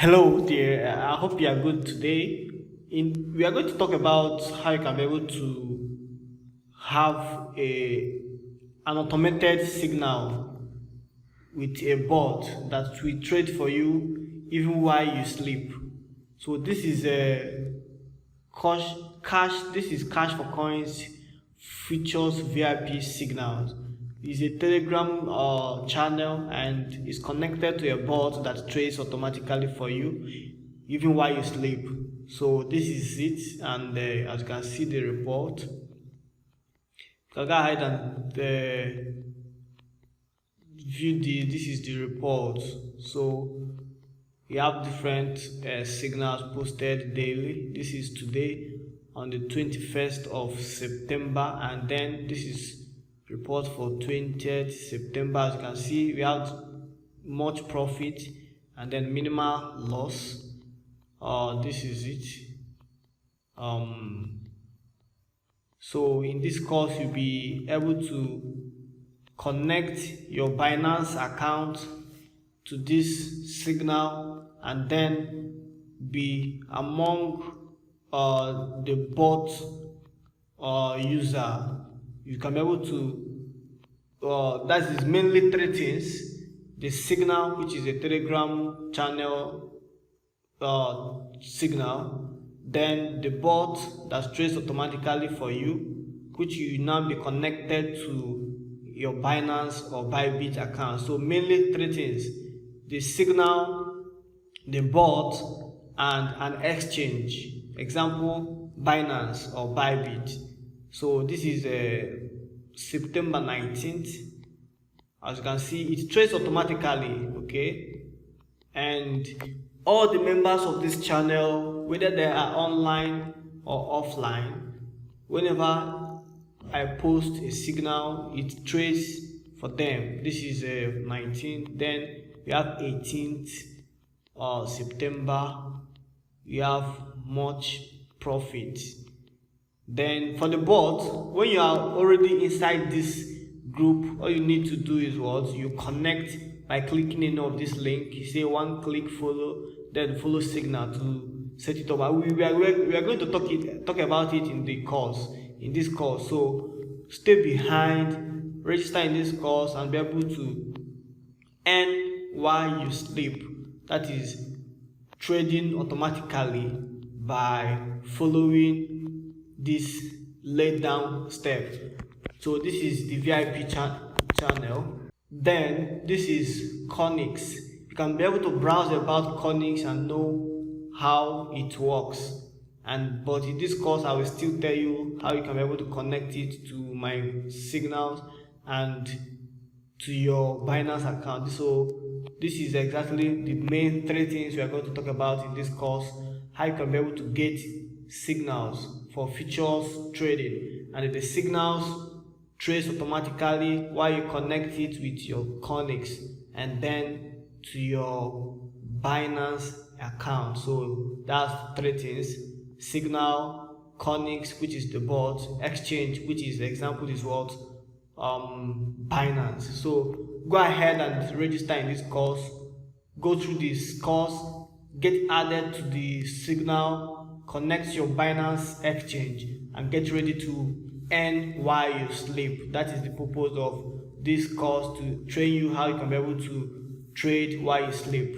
Hello there, I hope you are good today. We are going to talk about how you can be able to have an automated signal with a bot that will trade for you even while you sleep. So this is a this is cash for coins features VIP signals. It's a Telegram channel and is connected to a bot that trades automatically for you even while you sleep. So this is it, and as you can see the report, you can go ahead and view this is the report. So we have different signals posted daily. This is today on the 21st of September, and then this is report for 20th September. As you can see, we have much profit and then minimal loss. This is it. So in this course, you'll be able to connect your Binance account to this signal and then be among the bot user. You can be able to that is mainly three things: the signal, which is a Telegram channel signal, then the bot that trades automatically for you, which you now be connected to your Binance or ByBit account. So mainly three things: the signal, the bot, and an exchange, example Binance or ByBit. So this is September 19th. As you can see, it trades automatically, okay? And all the members of this channel, whether they are online or offline, whenever I post a signal, it trades for them. This is 19th. Then we have 18th September. We have much profit. Then for the bot, when you are already inside this group, all you need to do is what? You connect by clicking any of this link. You say one click follow, then follow signal to set it up. We are going to talk about it in the course, in this course. So stay behind, register in this course, and be able to earn while you sleep. That is trading automatically by following this laid down step. So this is the VIP channel. Then this is Cornix. You can be able to browse about Cornix and know how it works. But in this course, I will still tell you how you can be able to connect it to my signals and to your Binance account. So this is exactly the main three things we are going to talk about in this course: how you can be able to get signals for futures trading, and the signals trace automatically while you connect it with your Cornix and then to your Binance account. So that's three things: signal, Cornix, which is the bot, exchange, which is the example is what Binance. So go ahead and register in this course, go through this course, get added to the signal, connect your Binance exchange, and get ready to earn while you sleep. That is the purpose of this course, to train you how you can be able to trade while you sleep.